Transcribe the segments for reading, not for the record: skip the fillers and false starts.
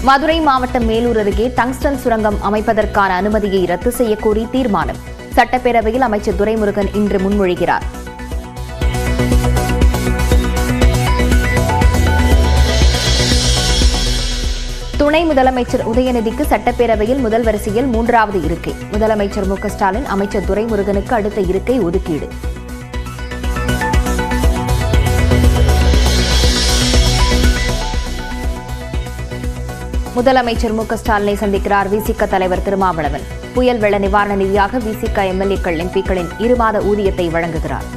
மதுரை மாவட்டம் மேலூர் அருகே டங்ஸ்டன் சுரங்கம் அமைப்பதற்கான அனுமதியை ரத்து செய்யக்கோரி தீர்மானம். சட்டப்பேரவையில் அமைச்சர் துரைமுருகன் இன்று முன்மொழிகிறார். துணை முதலமைச்சர் உதயநிதிக்கு சட்டப்பேரவையில் முதல் வரிசையில் 3வது இருக்கை. முதலமைச்சர் மு க ஸ்டாலின் அமைச்சர் துரைமுருகனுக்கு அடுத்த இருக்கை ஒதுக்கீடு. முதலமைச்சர் மு க ஸ்டாலினை சந்திக்கிறார் விசிக தலைவர் திருமாவளவன். புயல் வெள்ள நிவாரண நிதியாக விசிக எம்எல்ஏக்கள் எம்பிக்களின் 2 மாத ஊதியத்தை வழங்குகிறார்.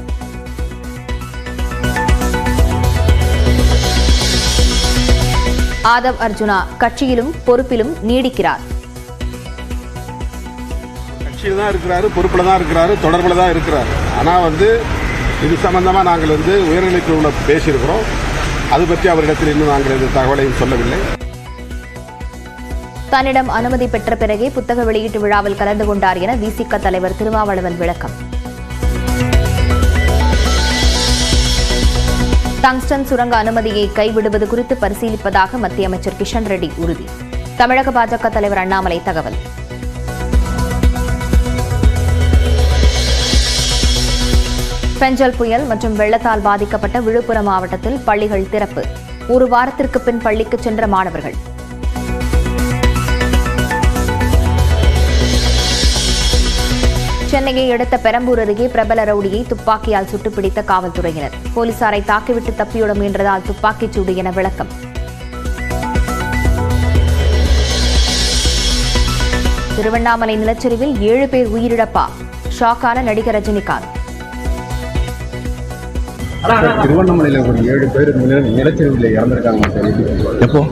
ஆதவ் அர்ஜுனா கட்சியிலும் பொறுப்பிலும் நீடிக்கிறார். கட்சியில் தான் இருக்கிறாரு, பொறுப்பில் தான் இருக்கிறாரு, தொடர்பில் தான் இருக்கிறார். ஆனால் இது சம்பந்தமாக நாங்கள் உயர்நிலைக்குழுல பேசியிருக்கிறோம். அது பற்றி அவரிடத்தில் இன்னும் நாங்கள் எந்த தகவலையும் சொல்லவில்லை. தன்னிடம் அனுமதி பெற்ற பிறகே புத்தக வெளியீட்டு விழாவில் கலந்து கொண்டார் என விசிக தலைவர் திருமாவளவன் விளக்கம். டங்ஸ்டன் சுரங்க அனுமதியை கைவிடுவது குறித்து பரிசீலிப்பதாக மத்திய அமைச்சர் கிஷன் ரெட்டி உறுதி. தமிழக பாஜக தலைவர் அண்ணாமலை தகவல். பெஞ்சல் புயல் மற்றும் வெள்ளத்தால் பாதிக்கப்பட்ட விழுப்புரம் மாவட்டத்தில் பள்ளிகள் திறப்பு. 1 வாரத்திற்கு பின் பள்ளிக்கு சென்ற மாணவர்கள். சென்னையை அடுத்த பெரம்பூர் அருகே பிரபல ரவுடியை துப்பாக்கியால் சுட்டுப்பிடித்த காவல்துறையினர். போலீசாரை தாக்கிவிட்டு தப்பியோட முயன்றதால் துப்பாக்கிச் சூடு என விளக்கம். திருவண்ணாமலை நிலச்சரிவில் 7 பேர் உயிரிழப்பா? ஷாக்கான நடிகர் ரஜினிகாந்த். திருவண்ணாமலையில் ஒரு 7 பேர் நிலச்சரிவில் இறந்திருக்காங்க. எப்போ?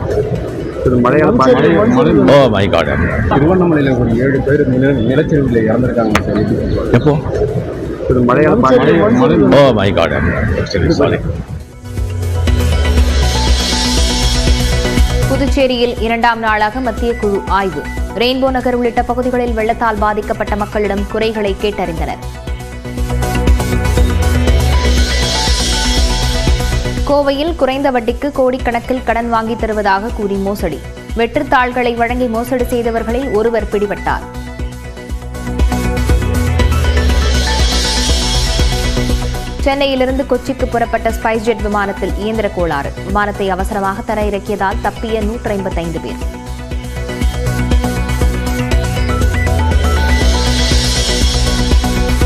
திருவண்ணாமலையில் ஒரு 7 பேர் நிலச்சரிவில் இறந்திருக்காங்க. எப்போ? புதுச்சேரியில் 2ஆம் நாளாக மத்திய குழு ஆய்வு. ரெயின்போ நகர் உள்ளிட்ட பகுதிகளில் வெள்ளத்தால் பாதிக்கப்பட்ட மக்களிடம் குறைகளை கேட்டறிந்தனர். கோவையில் குறைந்த வட்டிக்கு கோடிக்கணக்கில் கடன் வாங்கி தருவதாக கூறி மோசடி. வெற்றுத்தாள்களை வழங்கி மோசடி செய்தவர்களில் ஒருவர் பிடிபட்டார். சென்னையிலிருந்து கொச்சிக்கு புறப்பட்ட ஸ்பைஸ் ஜெட் விமானத்தில் இயந்திர கோளாறு. விமானத்தை அவசரமாக தர இறக்கியதால் தப்பிய 155 பேர்.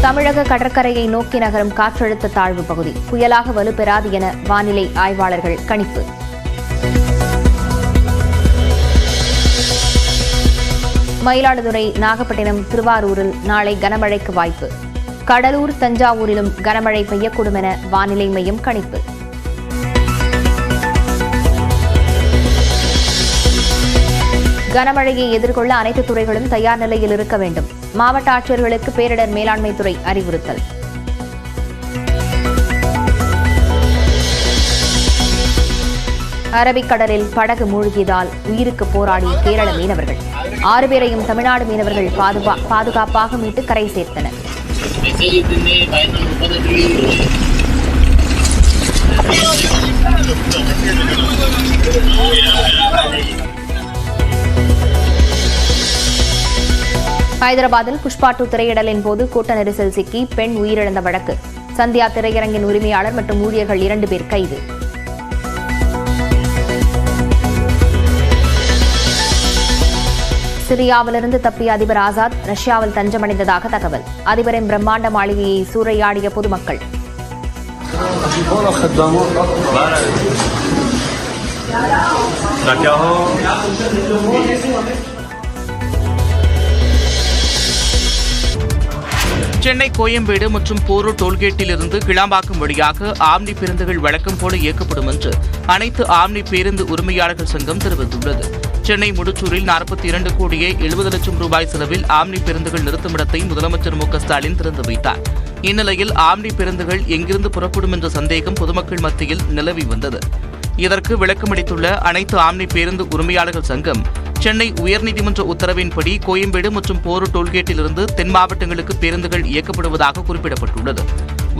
தமிழக கடற்கரையை நோக்கி நகரும் காற்றழுத்த தாழ்வு பகுதி புயலாக வலுப்பெறாது என வானிலை ஆய்வாளர்கள் கணிப்பு. மயிலாடுதுறை, நாகப்பட்டினம், திருவாரூரில் நாளை கனமழைக்கு வாய்ப்பு. கடலூர், தஞ்சாவூரிலும் கனமழை பெய்யக்கூடும் என வானிலை மையம் கணிப்பு. கனமழையை எதிர்கொள்ள அனைத்து துறைகளும் தயார் நிலையில் இருக்க வேண்டும். மாவட்ட ஆட்சியர்களுக்கு பேரிடர் மேலாண்மை துறை அறிவுறுத்தல். அரபிக்கடலில் படகு மூழ்கியதால் உயிருக்கு போராடிய கேரள மீனவர்கள் 6 பேரையும் தமிழ்நாடு மீனவர்கள் பாதுகாப்பாக மீட்டு கரை சேர்த்தனர். ஹைதராபாத்தில் புஷ்பா 2 திரையிடலின் போது கூட்ட நெரிசல் சிக்கி பெண் உயிரிழந்த வழக்கு. சந்தியா திரையரங்கின் உரிமையாளர் மற்றும் ஊழியர்கள் 2 பேர் கைது. சிரியாவிலிருந்து தப்பிய அதிபர் ஆசாத் ரஷ்யாவில் தஞ்சமடைந்ததாக தகவல். அதிபரின் பிரம்மாண்ட மாளிகையை சூறையாடிய பொதுமக்கள். சென்னை கோயம்பேடு மற்றும் போரூர் டோல்கேட்டிலிருந்து கிளாம்பாக்கம் வழியாக ஆம்னி பேருந்துகள் வழக்கம் போல இயக்கப்படும் என்று அனைத்து ஆம்னி பேருந்து உரிமையாளர்கள் சங்கம் தெரிவித்துள்ளது. சென்னை முடிச்சூரில் 42 கோடியே 70 லட்சம் ரூபாய் செலவில் ஆம்னி பேருந்துகள் நிறுத்துமிடத்தை முதலமைச்சர் மு க ஸ்டாலின் திறந்து வைத்தார். இந்நிலையில் ஆம்னி பேருந்துகள் எங்கிருந்து புறப்படும் என்ற சந்தேகம் பொதுமக்கள் மத்தியில் நிலவி வந்தது. இதற்கு விளக்கமளித்துள்ள அனைத்து ஆம்னி பேருந்து உரிமையாளர்கள் சங்கம், சென்னை உயர்நீதிமன்ற உத்தரவின்படி கோயம்பேடு மற்றும் போரூர் டோல்கேட்டிலிருந்து தென் மாவட்டங்களுக்கு பேருந்துகள் இயக்கப்படுவதாக குறிப்பிடப்பட்டுள்ளது.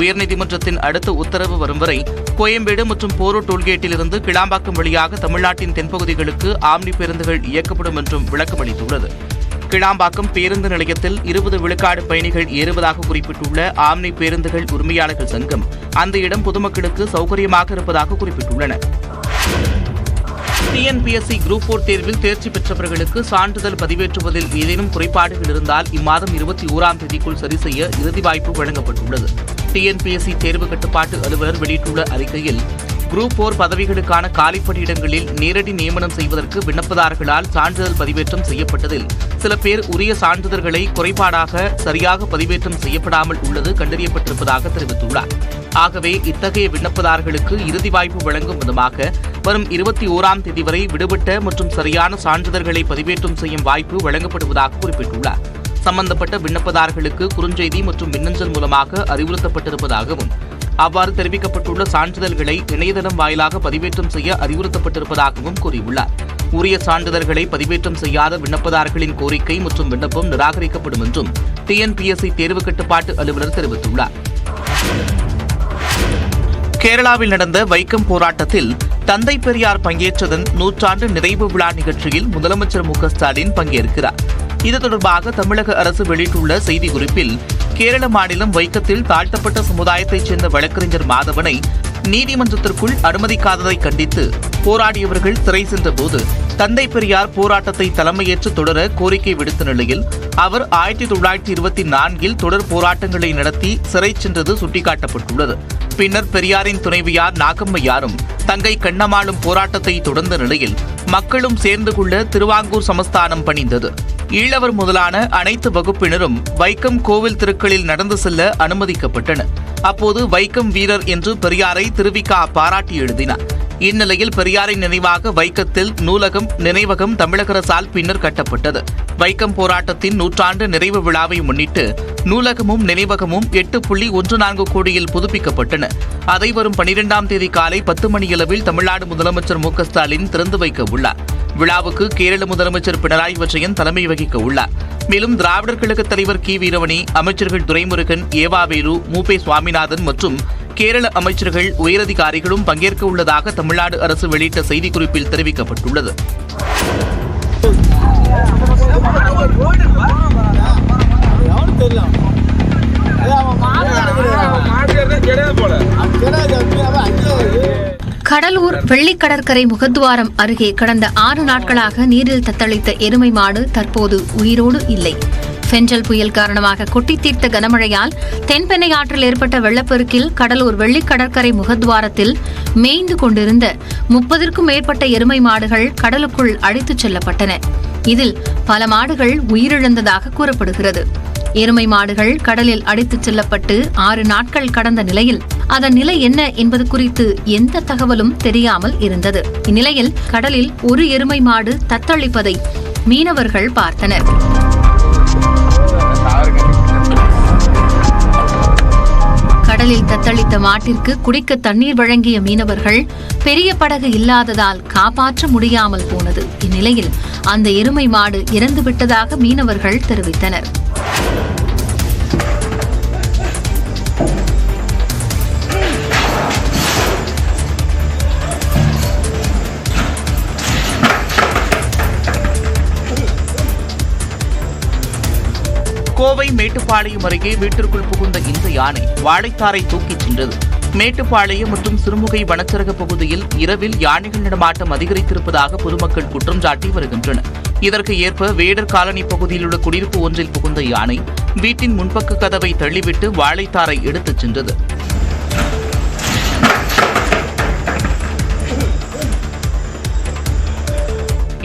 உயர்நீதிமன்றத்தின் அடுத்த உத்தரவு வரும் வரை கோயம்பேடு மற்றும் போரூர் டோல்கேட்டிலிருந்து கிளாம்பாக்கம் வழியாக தமிழ்நாட்டின் தென்பகுதிகளுக்கு ஆம்னி பேருந்துகள் இயக்கப்படும் என்றும் விளக்கமளித்துள்ளது. கிளாம்பாக்கம் பேருந்து நிலையத்தில் 20 விழுக்காடு பயணிகள் ஏறுவதாக குறிப்பிட்டுள்ள ஆம்னி பேருந்துகள் உரிமையாளர்கள் சங்கம் அந்த இடம் பொதுமக்களுக்கு சௌகரியமாக இருப்பதாக குறிப்பிட்டுள்ளனர். டிஎன்பிஎஸ்சி குரூப் 4 தேர்வில் தேர்ச்சி பெற்றவர்களுக்கு சான்றிதழ் பதிவேற்றுவதில் ஏதேனும் குறைபாடுகள் இருந்தால் இம்மாதம் 21ஆம் தேதிக்குள் சரி செய்ய இறுதி வாய்ப்பு வழங்கப்பட்டுள்ளது. டிஎன்பிஎஸ்சி தேர்வு கட்டுப்பாட்டு அலுவலர் வெளியிட்டுள்ள அறிக்கையில் குரூப் 4 பதவிகளுக்கான காலிப்பணியிடங்களில் நேரடி நியமனம் செய்வதற்கு விண்ணப்பதாரர்களால் சான்றிதழ் பதிவேற்றம் செய்யப்பட்டதில் சில பேர் உரிய சான்றிதழ்களை குறைபாடாக சரியாக பதிவேற்றம் செய்யப்படாமல் உள்ளது கண்டறியப்பட்டிருப்பதாக தெரிவித்துள்ளார். ஆகவே இத்தகைய விண்ணப்பதாரர்களுக்கு இறுதி வாய்ப்பு வழங்கும் விதமாக வரும் 21ஆம் தேதி வரை விடுபட்ட மற்றும் சரியான சான்றிதழ்களை பதிவேற்றம் செய்யும் வாய்ப்பு வழங்கப்படுவதாக குறிப்பிட்டுள்ளார். சம்பந்தப்பட்ட விண்ணப்பதாரர்களுக்கு குறுஞ்செய்தி மற்றும் மின்னஞ்சல் மூலமாக அறிவுறுத்தப்பட்டிருப்பதாகவும் அவ்வாறு தெரிவிக்கப்பட்டுள்ள சான்றிதழ்களை இணையதளம் வாயிலாக பதிவேற்றம் செய்ய அறிவுறுத்தப்பட்டிருப்பதாகவும் கூறியுள்ளார். உரிய சான்றிதழ்களை பதிவேற்றம் செய்யாத விண்ணப்பதாரர்களின் கோரிக்கை மற்றும் விண்ணப்பம் நிராகரிக்கப்படும் என்றும் டிஎன்பிஎஸ்சி தேர்வு கட்டுப்பாட்டு அலுவலர் தெரிவித்துள்ளார். கேரளாவில் நடந்த வைக்கம் போராட்டத்தில் தந்தை பெரியார் பங்கேற்றதன் 100ஆண்டு நிறைவு விழா நிகழ்ச்சியில் முதலமைச்சர் மு க ஸ்டாலின் பங்கேற்கிறார். இது தொடர்பாக தமிழக அரசு வெளியிட்டுள்ள செய்திக்குறிப்பில் கேரள மாநிலம் வைக்கத்தில் தாழ்த்தப்பட்ட சமுதாயத்தைச் சேர்ந்த வழக்கறிஞர் மாதவனை நீதிமன்றத்திற்குள் அனுமதிக்காததை கண்டித்து போராடியவர்கள் சிறை சென்றபோது தந்தை பெரியார் போராட்டத்தை தலைமையேற்று தொடர கோரிக்கை விடுத்த நிலையில் அவர் 1924இல் தொடர் போராட்டங்களை நடத்தி சிறை சென்றது சுட்டிக்காட்டப்பட்டுள்ளது. பின்னர் பெரியாரின் துணைவியார் நாகம்மையாரும் தங்கை கண்ணம்மாளும் போராட்டத்தை தொடர்ந்த நிலையில் மக்களும் சேர்ந்து கொள்ள திருவாங்கூர் சமஸ்தானம் பணிந்தது. ஈழவர் முதலான அனைத்து வகுப்பினரும் வைக்கம் கோவில் தெருக்களில் நடந்து செல்ல அனுமதிக்கப்பட்டனர். அப்போது வைக்கம் வீரர் என்று பெரியாரை திருவிக பாராட்டி எழுதினார். இந்நிலையில் பெரியாரின் நினைவாக வைக்கத்தில் நூலகம், நினைவகம் தமிழக அரசால் பின்னர் கட்டப்பட்டது. வைக்கம் போராட்டத்தின் 100ஆண்டு நிறைவு விழாவை முன்னிட்டு நூலகமும் நினைவகமும் 8.14 கோடியில் புதுப்பிக்கப்பட்டன. அதை வரும் 12ஆம் தேதி காலை 10 மணியளவில் தமிழ்நாடு முதலமைச்சர் மு க ஸ்டாலின் திறந்து வைக்க உள்ளார். விழாவுக்கு கேரள முதலமைச்சர் பினராயி விஜயன் தலைமை வகிக்க உள்ளார். மேலும் திராவிடர் கழக தலைவர் கி வீரமணி, அமைச்சர்கள் துரைமுருகன், ஏவாவேலு, மூபே சுவாமிநாதன் மற்றும் கேரள அமைச்சர்கள், உயரதிகாரிகளும் பங்கேற்க உள்ளதாக தமிழ்நாடு அரசு வெளியிட்ட செய்திக்குறிப்பில் தெரிவிக்கப்பட்டுள்ளது. கடலூர் வெள்ளிக்கடற்கரை முகத்துவாரம் அருகே கடந்த 6 நாட்களாக நீரில் தத்தளித்த எருமை மாடு தற்போது உயிரோடு இல்லை. பெஞ்சல் புயல் காரணமாக கொட்டி தீர்த்த கனமழையால் தென்பெண்ணை ஆற்றில் ஏற்பட்ட வெள்ளப்பெருக்கில் கடலூர் வெள்ளிக்கடற்கரை முகத்துவாரத்தில் மேய்ந்து கொண்டிருந்த 30க்கும் மேற்பட்ட எருமை மாடுகள் கடலுக்குள் அடித்துச் செல்லப்பட்டன. இதில் பல மாடுகள் உயிரிழந்ததாக கூறப்படுகிறது. எருமை மாடுகள் கடலில் அடித்துச் செல்லப்பட்டு 6 நாட்கள் கடந்த நிலையில் அதன் நிலை என்ன என்பது குறித்து எந்த தகவலும் தெரியாமல் இருந்தது. இந்நிலையில் கடலில் ஒரு எருமை மாடு தத்தளிப்பதை மீனவர்கள் பார்த்தனர். கடலில் தத்தளித்த மாட்டிற்கு குடிக்க தண்ணீர் வழங்கிய மீனவர்கள் பெரிய படகு இல்லாததால் காப்பாற்ற முடியாமல் போனது. இந்நிலையில் அந்த எருமை மாடு இறந்துவிட்டதாக மீனவர்கள் தெரிவித்தனர். கோவை மேட்டுப்பாளையம் அருகே வீட்டிற்குள் புகுந்த இந்த யானை வாழைத்தாரை தூக்கிச் சென்றது. மேட்டுப்பாளையம் மற்றும் சிறுமுகை வனச்சரக பகுதியில் இரவில் யானைகள் நடமாட்டம் அதிகரித்திருப்பதாக பொதுமக்கள் குற்றம் சாட்டி வருகின்றனர். இதற்கு ஏற்ப வேடர் காலனி பகுதியில் உள்ள குடியிருப்பு ஒன்றில் புகுந்த யானை வீட்டின் முன்பக்க கதவை தள்ளிவிட்டு வாழைத்தாரை எடுத்துச் சென்றது.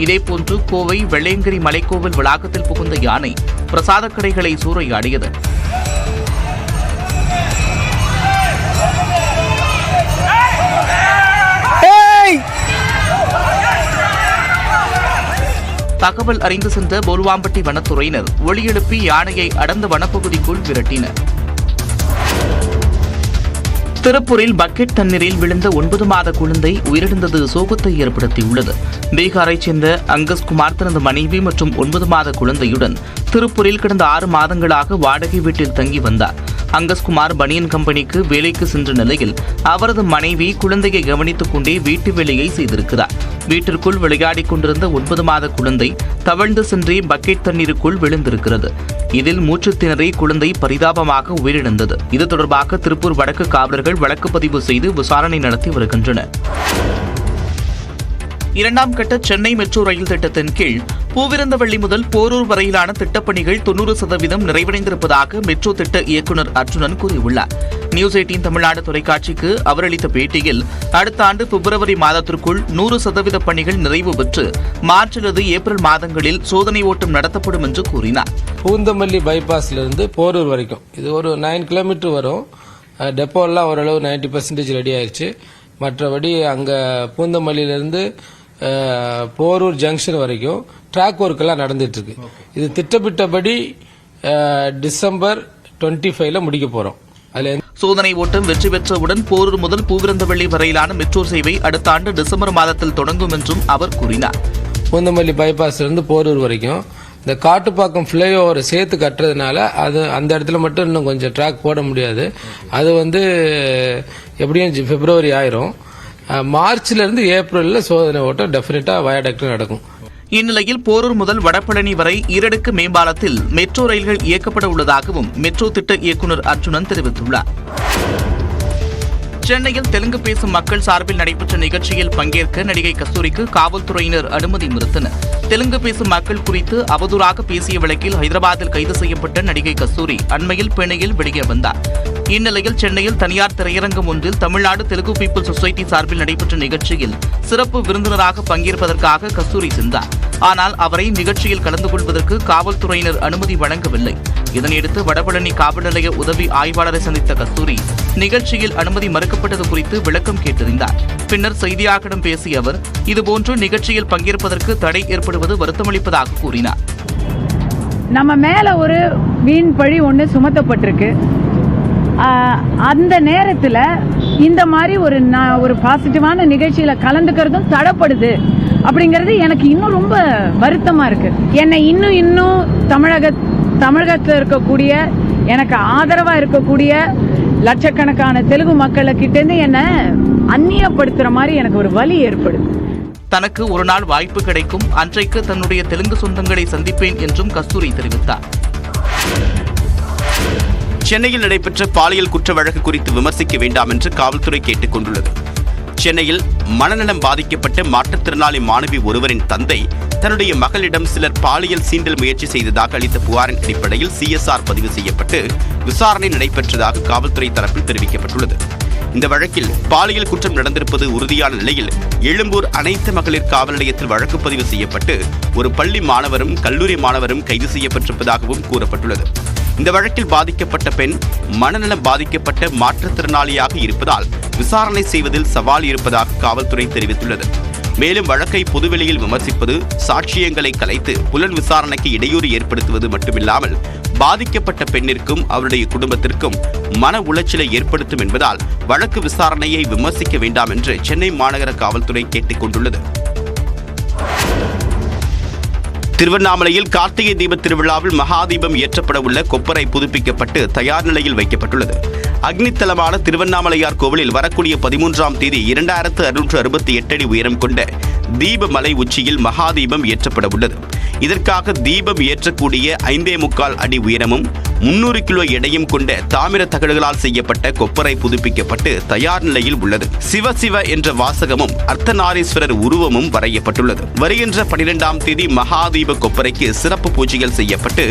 இதேபோன்று கோவை வெள்ளையங்கிரி மலைக்கோவில் வளாகத்தில் புகுந்த யானை பிரசாத கடைகளை சூறையாடியது. தகவல் அறிந்து சென்ற போல்வாம்பட்டி வனத்துறையினர் ஒலி எழுப்பி யானையை அடர்ந்த வனப்பகுதிக்குள் விரட்டினர். திருப்பூரில் பக்கெட் தண்ணீரில் விழுந்த 9 மாத குழந்தை உயிரிழந்தது சோகத்தை ஏற்படுத்தியுள்ளது. பீகாரைச் சேர்ந்த அங்கஸ்குமார் தனது மனைவி மற்றும் 9 மாத குழந்தையுடன் திருப்பூரில் கடந்த 6 மாதங்களாக வாடகை வீட்டில் தங்கி வந்தார். அங்கஸ்குமார் பனியன் கம்பெனிக்கு வேலைக்கு சென்ற நிலையில் அவரது மனைவி குழந்தையை கவனித்துக் கொண்டே வீட்டு வேலையை செய்திருக்கிறார். வீட்டிற்குள் விளையாடிக் கொண்டிருந்த 9 மாத குழந்தை தவழ்ந்து சென்றே பக்கெட் தண்ணீருக்குள் விழுந்திருக்கிறது. இதில் மூச்சு திணறி குழந்தை பரிதாபமாக உயிரிழந்தது. இது தொடர்பாக திருப்பூர் வடக்கு காவலர்கள் வழக்கு பதிவு செய்து விசாரணை நடத்தி வருகின்றனர். 2ஆம் கட்ட சென்னை மெட்ரோ ரயில் திட்டத்தின் கீழ் பூவிருந்தவள்ளி முதல் போரூர் வரையிலான திட்டப்பணிகள் 90% நிறைவடைந்திருப்பதாக மெட்ரோ திட்ட இயக்குநர் அர்ஜுனன் கூறியுள்ளார். நியூஸ் 18 தமிழ்நாடு தொலைக்காட்சிக்கு அவர் அளித்த பேட்டியில் அடுத்த ஆண்டு பிப்ரவரி மாதத்திற்குள் 100% பணிகள் நிறைவு பெற்று மார்ச் அல்லது ஏப்ரல் மாதங்களில் சோதனை ஓட்டம் நடத்தப்படும் என்று கூறினார். பூந்தமல்லி பைபாஸ்ல இருந்து போரூர் வரைக்கும் இது ஒரு 9 கிலோமீட்டர் வரும். டெப்போலாம் ஓரளவு 90% ரெடி ஆயிடுச்சு. மற்றபடி அங்க பூந்தமல்லியிலிருந்து போரூர் ஜங்ஷன் வரைக்கும் ட்ராக் ஒர்க் எல்லாம் நடந்துட்டு இருக்கு. இது திட்டமிட்டபடி டிசம்பர் 25ல முடிக்க போறோம். சோதனை ஓட்டம் வெற்றி பெற்றவுடன் போரூர் முதல் பூவிருந்தவள்ளி வரையிலான மெட்ரோ சேவை அடுத்த ஆண்டு டிசம்பர் மாதத்தில் தொடங்கும் என்றும் அவர் கூறினார். பூந்தமல்லி பைபாஸ்ல இருந்து போரூர் வரைக்கும் இந்த காட்டுப்பாக்கம் ஃபிளைஓவரை சேர்த்து கட்டுறதுனால அது அந்த இடத்துல மட்டும் இன்னும் கொஞ்சம் ட்ராக் போட முடியாது. அது எப்படியும் பிப்ரவரி ஆயிரும். மார்ச்ல இருந்து ஏப்ரல்ல சோதனை ஓட்டம் டெஃபினட்டா வயாடக்ட் நடக்கும். இந்நிலையில் போரூர் முதல் வடபழனி வரை ஈரடுக்கு மேம்பாலத்தில் மெட்ரோ ரயில்கள் இயக்கப்பட உள்ளதாகவும் மெட்ரோ திட்ட இயக்குநர் அர்ஜுனன் தெரிவித்துள்ளார். சென்னையில் தெலுங்கு பேசும் மக்கள் சார்பில் நடைபெற்ற நிகழ்ச்சியில் பங்கேற்க நடிகை கஸ்தூரிக்கு காவல்துறையினர் அனுமதி மறுத்தனர். தெலுங்கு பேசும் மக்கள் குறித்து அவதூறாக பேசிய வழக்கில் ஹைதராபாத்தில் கைது செய்யப்பட்ட நடிகை கஸ்தூரி அண்மையில் பிணையில் வெளியே வந்தார். இந்நிலையில் சென்னையில் தனியார் திரையரங்கம் ஒன்றில் தமிழ்நாடு தெலுங்கு பீப்புள் சொசைட்டி சார்பில் நடைபெற்ற நிகழ்ச்சியில் சிறப்பு விருந்தினராக பங்கேற்பதற்காக கஸ்தூரி சென்றார். ஆனால் அவரை நிகழ்ச்சியில் கலந்து கொள்வதற்கு காவல்துறையினர் அனுமதி வழங்கவில்லை. இதனையடுத்து வடபழனி காவல் நிலைய உதவி ஆய்வாளரை சந்தித்த கஸ்தூரி நிகழ்ச்சியில் அனுமதி மறுக்கப்பட்டது குறித்து விளக்கம் கேட்டறிந்தார். பின்னர் செய்தியாளர்களிடம் பேசிய அவர் இதுபோன்று நிகழ்ச்சியில் பங்கேற்பதற்கு தடை ஏற்படுவது வருத்தமளிப்பதாக கூறினார். நம்ம மேல ஒரு வீண் பழி ஒன்று சுமத்தப்பட்டிருக்கு. அந்த நேரத்தில் இந்த மாதிரி ஒரு பாசிட்டிவான நிகழ்ச்சியில கலந்துக்கிறதும் தடைப்படுது அப்படிங்கிறது எனக்கு இன்னும் ரொம்ப வருத்தமா இருக்கு. என்னை இன்னும் தமிழகத்தில் இருக்கக்கூடிய எனக்கு ஆதரவா இருக்கக்கூடிய லட்சக்கணக்கான தெலுங்கு மக்களுக்கிட்டேருந்து என்னை அந்நியப்படுத்துற மாதிரி எனக்கு ஒரு வலி ஏற்படுது. தனக்கு ஒரு நாள் வாய்ப்பு கிடைக்கும், அன்றைக்கு தன்னுடைய தெலுங்கு சொந்தங்களை சந்திப்பேன் என்றும் கஸ்தூரி தெரிவித்தார். சென்னையில் நடைபெற்ற பாலியல் குற்ற வழக்கு குறித்து விமர்சிக்க வேண்டாம் என்று காவல்துறை கேட்டுக் கொண்டுள்ளது. சென்னையில் மனநலம் பாதிக்கப்பட்ட மாற்றுத்திறனாளி மாணவி ஒருவரின் தந்தை தன்னுடைய மகளிடம் சிலர் பாலியல் சீண்டல் முயற்சி செய்ததாக அளித்த புகாரின் அடிப்படையில் CSR பதிவு செய்யப்பட்டு விசாரணை நடைபெற்றதாக காவல்துறை தரப்பில் தெரிவிக்கப்பட்டுள்ளது. இந்த வழக்கில் பாலியல் குற்றம் நடந்திருப்பது உறுதியான நிலையில் எழும்பூர் அனைத்து மகளிர் காவல் நிலையத்தில் வழக்கு பதிவு செய்யப்பட்டு ஒரு பள்ளி மாணவரும் கல்லூரி மாணவரும் கைது செய்யப்பட்டிருப்பதாகவும் கூறப்பட்டுள்ளது. இந்த வழக்கில் பாதிக்கப்பட்ட பெண் மனநலம் பாதிக்கப்பட்ட மாற்றுத்திறனாளியாக இருப்பதால் விசாரணை செய்வதில் சவால் இருப்பதாக காவல்துறை தெரிவித்துள்ளது. மேலும் வழக்கை பொதுவெளியில் விமர்சிப்பது, சாட்சியங்களை கலைத்து புலன் விசாரணைக்கு இடையூறு ஏற்படுத்துவது மட்டுமில்லாமல் பாதிக்கப்பட்ட பெண்ணிற்கும் அவருடைய குடும்பத்திற்கும் மன உளைச்சலை ஏற்படுத்தும் என்பதால் வழக்கு விசாரணையை விமர்சிக்க வேண்டாம் என்று சென்னை மாநகர காவல்துறை கேட்டுக் கொண்டுள்ளது. திருவண்ணாமலையில் கார்த்திகை தீப திருவிழாவில் மகாதீபம் ஏற்றப்பட உள்ள கொப்பரை புதுப்பிக்கப்பட்டு தயார் நிலையில் வைக்கப்பட்டுள்ளது. அக்னித்தலமான திருவண்ணாமலையார் கோவிலில் வரக்கூடிய 13ஆம் தேதி 2668 அடி உயரம் கொண்ட தீபமலை உச்சியில் மகாதீபம் ஏற்றப்பட உள்ளது. இதற்காக தீபம் ஏற்றக்கூடிய 5.25 அடி உயரமும் 300 கிலோ எடையும் கொண்ட தாமிர தகடுகளால் செய்யப்பட்ட கொப்பரை புதுப்பிக்கப்பட்டு தயார் நிலையில் உள்ளது. சிவ சிவ என்ற வாசகமும் அர்த்தநாரீஸ்வரர் உருவமும் வரையப்பட்டுள்ளது. வருகின்ற 12ஆம் தேதி மகாதீப கொப்பரைக்கு சிறப்பு பூஜைகள் செய்யப்பட்டு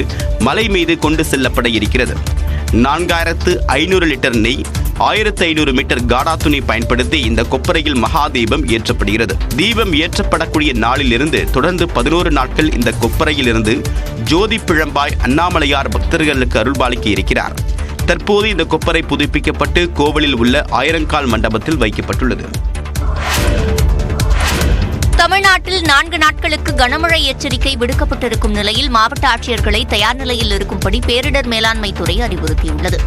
மலை மீது கொண்டு செல்லப்பட இருக்கிறது. 4500 லிட்டர் நெய், 1500 மீட்டர் காடா துணி பயன்படுத்தி இந்த கொப்பரையில் மகாதீபம் ஏற்றப்படுகிறது. தீபம் ஏற்றப்படக்கூடிய நாளிலிருந்து தொடர்ந்து 11 நாட்கள் இந்த கொப்பரையில் இருந்து ஜோதி பிழம்பாய் அண்ணாமலையார் பக்தர்களுக்கு அருள்பாலிக்க இருக்கிறார். தற்போது இந்த கொப்பரை புதுப்பிக்கப்பட்டு கோவிலில் உள்ள ஆயிரங்கால் மண்டபத்தில் வைக்கப்பட்டுள்ளது. தமிழ்நாட்டில் 4 நாட்களுக்கு கனமழை எச்சரிக்கை விடுக்கப்பட்டிருக்கும் நிலையில் மாவட்ட ஆட்சியர்களை தயார் நிலையில் இருக்கும்படி பேரிடர் மேலாண்மை துறை அறிவுறுத்தியுள்ளது.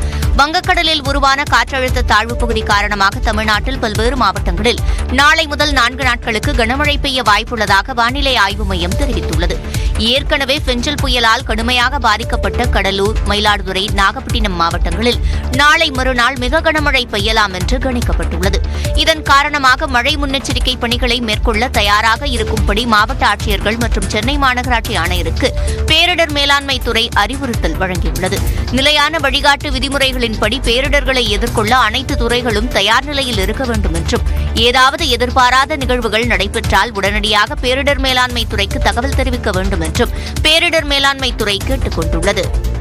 வங்கக்கடலில் உருவான காற்றழுத்த தாழ்வுப் பகுதி காரணமாக தமிழ்நாட்டில் பல்வேறு மாவட்டங்களில் நாளை முதல் 4 நாட்களுக்கு கனமழை பெய்ய வாய்ப்புள்ளதாக வானிலை ஆய்வு மையம் தெரிவித்துள்ளது. ஏற்கனவே பெஞ்சல் புயலால் கடுமையாக பாதிக்கப்பட்ட கடலூர், மயிலாடுதுறை, நாகப்பட்டினம் மாவட்டங்களில் நாளை மறுநாள் மிக கனமழை பெய்யலாம் என்று கணிக்கப்பட்டுள்ளது. இதன் காரணமாக மழை முன்னெச்சரிக்கை பணிகளை மேற்கொள்ள தயாராக இருக்கும்படி மாவட்ட ஆட்சியர்கள் மற்றும் சென்னை மாநகராட்சி ஆணையருக்கு பேரிடர் மேலாண்மை துறை அறிவுறுத்தல் வழங்கியுள்ளது. நிலையான வழிகாட்டு விதிமுறைகளின்படி பேரிடர்களை எதிர்கொள்ள அனைத்து துறைகளும் தயார் நிலையில் இருக்க வேண்டும் என்றும், ஏதாவது எதிர்பாராத நிகழ்வுகள் நடைபெற்றால் உடனடியாக பேரிடர் மேலாண்மை துறைக்கு தகவல் தெரிவிக்க வேண்டும் என்றும் பேரிடர் மேலாண்மை துறை கேட்டுக் கொண்டுள்ளது.